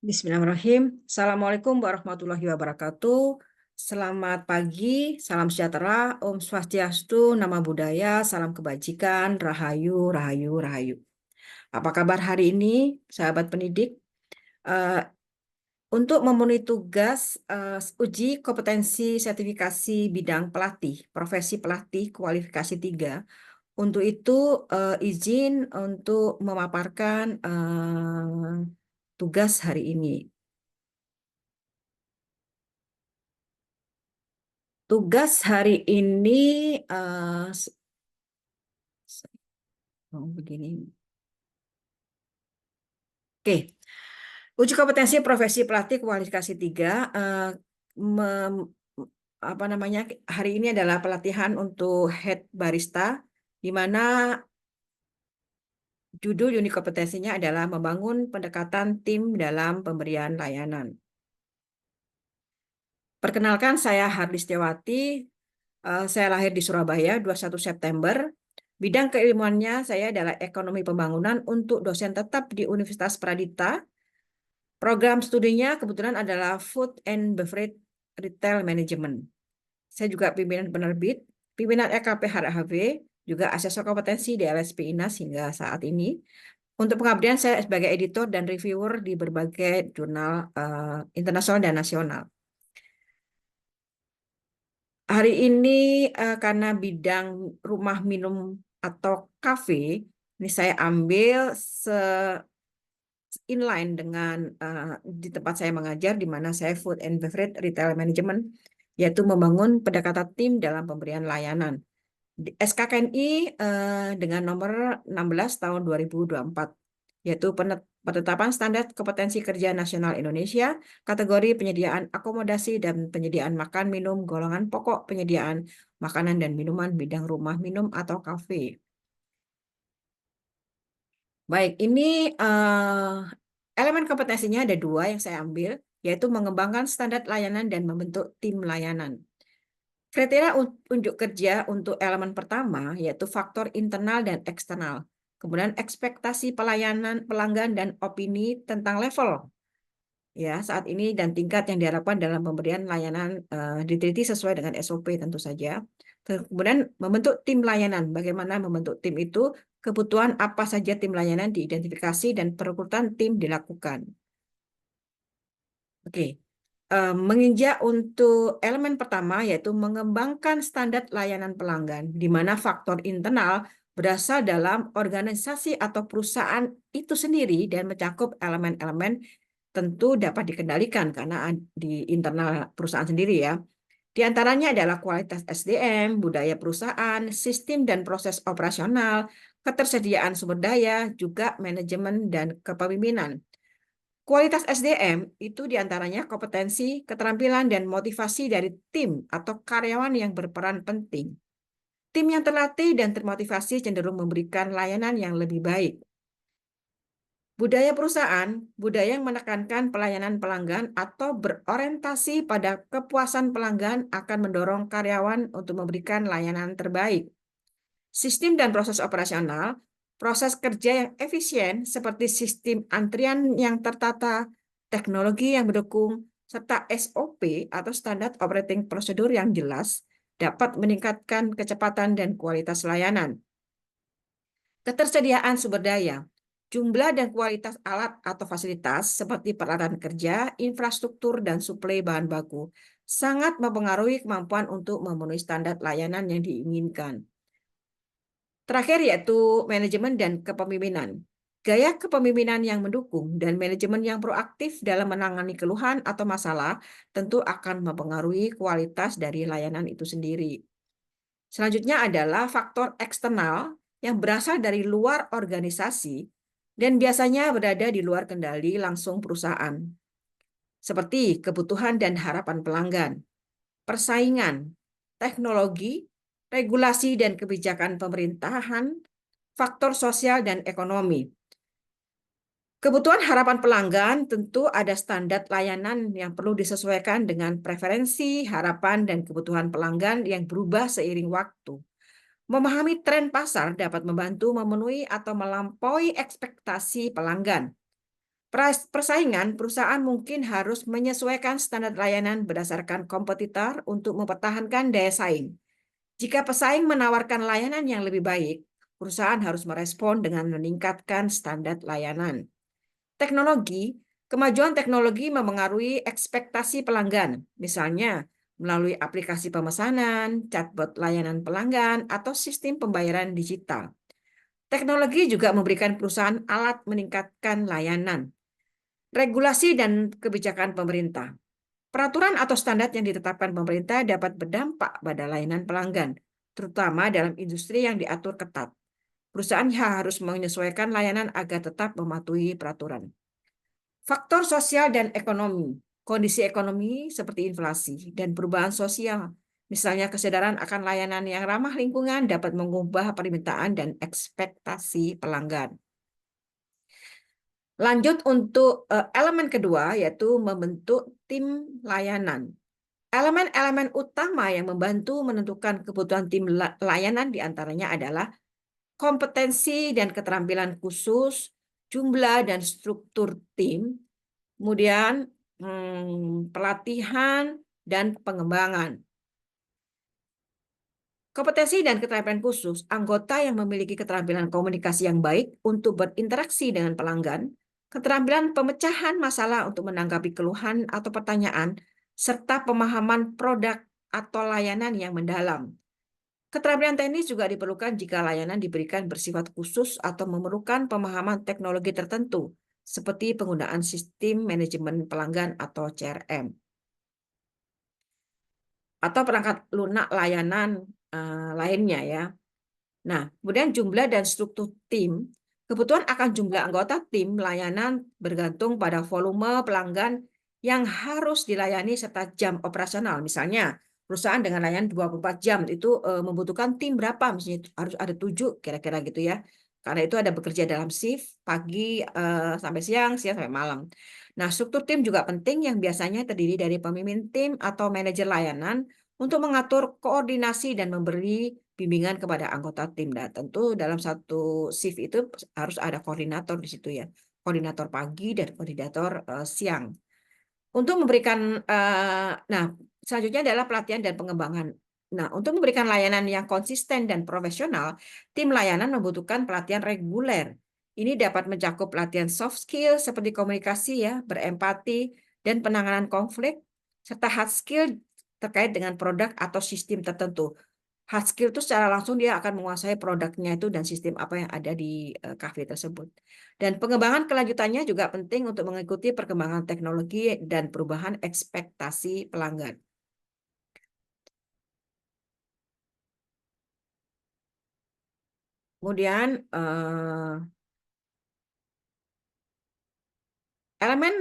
Bismillahirrahmanirrahim. Assalamualaikum warahmatullahi wabarakatuh. Selamat pagi, salam sejahtera, Om Swastiastu, Namo Buddhaya, salam kebajikan, Rahayu, Rahayu, Rahayu. Apa kabar hari ini, sahabat pendidik? Eh, untuk memenuhi tugas uji kompetensi sertifikasi bidang pelatih, profesi pelatih kualifikasi 3. Untuk itu izin untuk memaparkan tugas hari ini. Tugas hari ini begini. Oke, uji kompetensi profesi pelatih kualifikasi 3. Apa namanya? Hari ini adalah pelatihan untuk head barista, di mana judul unit kompetensinya adalah membangun pendekatan tim dalam pemberian layanan. Perkenalkan, saya Hardistiawati. Saya lahir di Surabaya 21 September. Bidang keilmuannya saya adalah ekonomi pembangunan untuk dosen tetap di Universitas Pradita. Program studinya kebetulan adalah Food and Beverage Retail Management. Saya juga pimpinan penerbit, pimpinan EKP HRHV, juga asesor kompetensi di LSP INAS hingga saat ini. Untuk pengabdian saya sebagai editor dan reviewer di berbagai jurnal internasional dan nasional. Hari ini karena bidang rumah minum atau kafe, ini saya ambil inline dengan di tempat saya mengajar, di mana saya Food and Beverage Retail Management, yaitu membangun pendekatan tim dalam pemberian layanan. SKKNI dengan nomor 16 tahun 2024, yaitu penetapan standar kompetensi kerja nasional Indonesia, kategori penyediaan akomodasi dan penyediaan makan minum, golongan pokok penyediaan makanan dan minuman bidang rumah minum atau kafe. Baik, ini elemen kompetensinya ada 2 yang saya ambil, yaitu mengembangkan standar layanan dan membentuk tim layanan. Kriteria unjuk kerja untuk elemen pertama yaitu faktor internal dan eksternal. Kemudian ekspektasi pelayanan pelanggan dan opini tentang level ya saat ini dan tingkat yang diharapkan dalam pemberian layanan diteliti sesuai dengan SOP tentu saja. Kemudian membentuk tim layanan. Bagaimana membentuk tim itu? Kebutuhan apa saja tim layanan diidentifikasi dan perekrutan tim dilakukan. Oke. Menginjak untuk elemen pertama yaitu mengembangkan standar layanan pelanggan, di mana faktor internal berasal dalam organisasi atau perusahaan itu sendiri dan mencakup elemen-elemen tentu dapat dikendalikan karena di internal perusahaan sendiri ya. Di antaranya adalah kualitas SDM, budaya perusahaan, sistem dan proses operasional, ketersediaan sumber daya, juga manajemen dan kepemimpinan. Kualitas SDM itu diantaranya kompetensi, keterampilan, dan motivasi dari tim atau karyawan yang berperan penting. Tim yang terlatih dan termotivasi cenderung memberikan layanan yang lebih baik. Budaya perusahaan, budaya yang menekankan pelayanan pelanggan atau berorientasi pada kepuasan pelanggan akan mendorong karyawan untuk memberikan layanan terbaik. Sistem dan proses operasional, proses kerja yang efisien seperti sistem antrian yang tertata, teknologi yang mendukung, serta SOP atau standar operating procedure yang jelas dapat meningkatkan kecepatan dan kualitas layanan. Ketersediaan sumber daya, jumlah dan kualitas alat atau fasilitas seperti peralatan kerja, infrastruktur, dan suplai bahan baku sangat mempengaruhi kemampuan untuk memenuhi standar layanan yang diinginkan. Terakhir yaitu manajemen dan kepemimpinan. Gaya kepemimpinan yang mendukung dan manajemen yang proaktif dalam menangani keluhan atau masalah tentu akan mempengaruhi kualitas dari layanan itu sendiri. Selanjutnya adalah faktor eksternal yang berasal dari luar organisasi dan biasanya berada di luar kendali langsung perusahaan, seperti kebutuhan dan harapan pelanggan, persaingan, teknologi, regulasi dan kebijakan pemerintahan, faktor sosial dan ekonomi. Kebutuhan harapan pelanggan tentu ada standar layanan yang perlu disesuaikan dengan preferensi, harapan, dan kebutuhan pelanggan yang berubah seiring waktu. Memahami tren pasar dapat membantu memenuhi atau melampaui ekspektasi pelanggan. Persaingan perusahaan mungkin harus menyesuaikan standar layanan berdasarkan kompetitor untuk mempertahankan daya saing. Jika pesaing menawarkan layanan yang lebih baik, perusahaan harus merespon dengan meningkatkan standar layanan. Kemajuan teknologi memengaruhi ekspektasi pelanggan, misalnya melalui aplikasi pemesanan, chatbot layanan pelanggan, atau sistem pembayaran digital. Teknologi juga memberikan perusahaan alat meningkatkan layanan. Regulasi dan kebijakan pemerintah. Peraturan atau standar yang ditetapkan pemerintah dapat berdampak pada layanan pelanggan, terutama dalam industri yang diatur ketat. Perusahaan harus menyesuaikan layanan agar tetap mematuhi peraturan. Faktor sosial dan ekonomi. Kondisi ekonomi seperti inflasi dan perubahan sosial, misalnya kesadaran akan layanan yang ramah lingkungan dapat mengubah permintaan dan ekspektasi pelanggan. Lanjut untuk elemen kedua, yaitu membentuk tim layanan. Elemen-elemen utama yang membantu menentukan kebutuhan tim layanan diantaranya adalah kompetensi dan keterampilan khusus, jumlah dan struktur tim, kemudian pelatihan dan pengembangan. Kompetensi dan keterampilan khusus, anggota yang memiliki keterampilan komunikasi yang baik untuk berinteraksi dengan pelanggan, keterampilan pemecahan masalah untuk menanggapi keluhan atau pertanyaan, serta pemahaman produk atau layanan yang mendalam. Keterampilan teknis juga diperlukan jika layanan diberikan bersifat khusus atau memerlukan pemahaman teknologi tertentu, seperti penggunaan sistem manajemen pelanggan atau CRM. Atau perangkat lunak layanan lainnya ya. Nah, kemudian jumlah dan struktur tim. Kebutuhan akan jumlah anggota tim layanan bergantung pada volume pelanggan yang harus dilayani serta jam operasional. Misalnya, perusahaan dengan layanan 24 jam itu membutuhkan tim berapa? Misalnya harus ada 7 kira-kira gitu ya. Karena itu ada bekerja dalam shift, pagi sampai siang, siang sampai malam. Nah, struktur tim juga penting yang biasanya terdiri dari pemimpin tim atau manajer layanan untuk mengatur koordinasi dan memberi bimbingan kepada anggota tim. Nah, tentu dalam satu shift itu harus ada koordinator di situ ya. Koordinator pagi dan koordinator siang. Untuk memberikan, nah selanjutnya adalah pelatihan dan pengembangan. Nah, untuk memberikan layanan yang konsisten dan profesional, tim layanan membutuhkan pelatihan reguler. Ini dapat mencakup pelatihan soft skill seperti komunikasi ya, berempati, dan penanganan konflik, serta hard skill terkait dengan produk atau sistem tertentu. Hard skill itu secara langsung dia akan menguasai produknya itu dan sistem apa yang ada di kafe tersebut. Dan pengembangan kelanjutannya juga penting untuk mengikuti perkembangan teknologi dan perubahan ekspektasi pelanggan. Kemudian elemen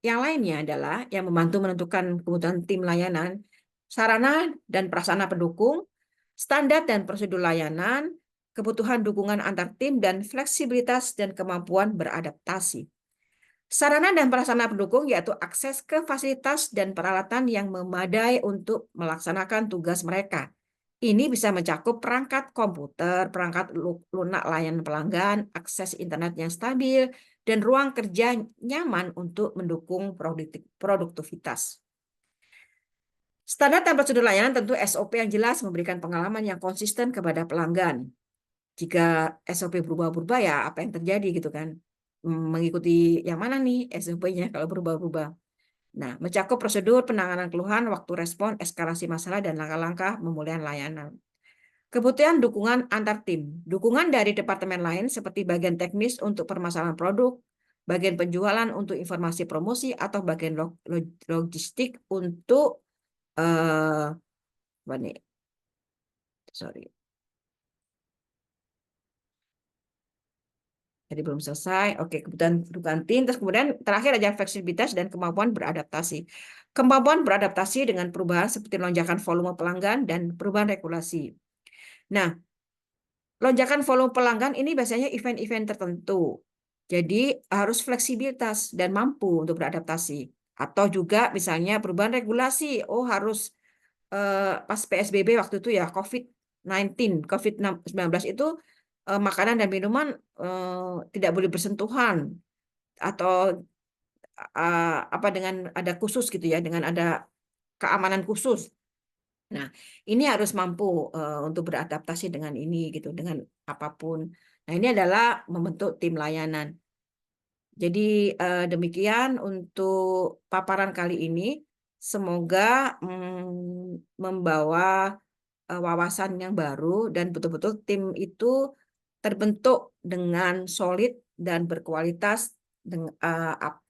yang lainnya adalah yang membantu menentukan kebutuhan tim layanan, sarana dan prasarana pendukung, standar dan prosedur layanan, kebutuhan dukungan antar tim, dan fleksibilitas dan kemampuan beradaptasi. Sarana dan prasarana pendukung yaitu akses ke fasilitas dan peralatan yang memadai untuk melaksanakan tugas mereka. Ini bisa mencakup perangkat komputer, perangkat lunak layanan pelanggan, akses internet yang stabil, dan ruang kerja nyaman untuk mendukung produktivitas. Standar dan prosedur layanan tentu SOP yang jelas memberikan pengalaman yang konsisten kepada pelanggan. Jika SOP berubah-ubah ya apa yang terjadi gitu kan. Mengikuti yang mana nih SOP-nya kalau berubah-ubah. Nah, mencakup prosedur penanganan keluhan, waktu respon, eskalasi masalah, dan langkah-langkah pemulihan layanan. Kebutuhan dukungan antar tim. Dukungan dari departemen lain seperti bagian teknis untuk permasalahan produk, bagian penjualan untuk informasi promosi, atau bagian logistik untuk apa nih? Sorry. Jadi belum selesai. Oke, kebutuhan dukungan tim. Terus kemudian terakhir ada fleksibilitas dan kemampuan beradaptasi. Kemampuan beradaptasi dengan perubahan seperti lonjakan volume pelanggan dan perubahan regulasi. Nah, lonjakan volume pelanggan ini biasanya event-event tertentu. Jadi harus fleksibilitas dan mampu untuk beradaptasi. Atau juga misalnya perubahan regulasi. Oh harus pas PSBB waktu itu ya COVID-19 itu makanan dan minuman tidak boleh bersentuhan. atau apa dengan ada khusus gitu ya, dengan ada keamanan khusus. Nah, ini harus mampu untuk beradaptasi dengan ini gitu, dengan apapun. Nah, ini adalah membentuk tim layanan. Jadi demikian untuk paparan kali ini. Semoga membawa wawasan yang baru dan betul-betul tim itu terbentuk dengan solid dan berkualitas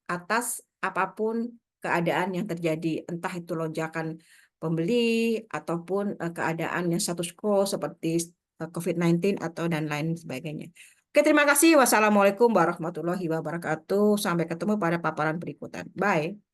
atas apapun keadaan yang terjadi, entah itu lonjakan pembeli ataupun keadaan yang status quo seperti COVID-19 atau dan lain sebagainya. Oke, terima kasih. Wassalamualaikum warahmatullahi wabarakatuh. Sampai ketemu pada paparan berikutan. Bye.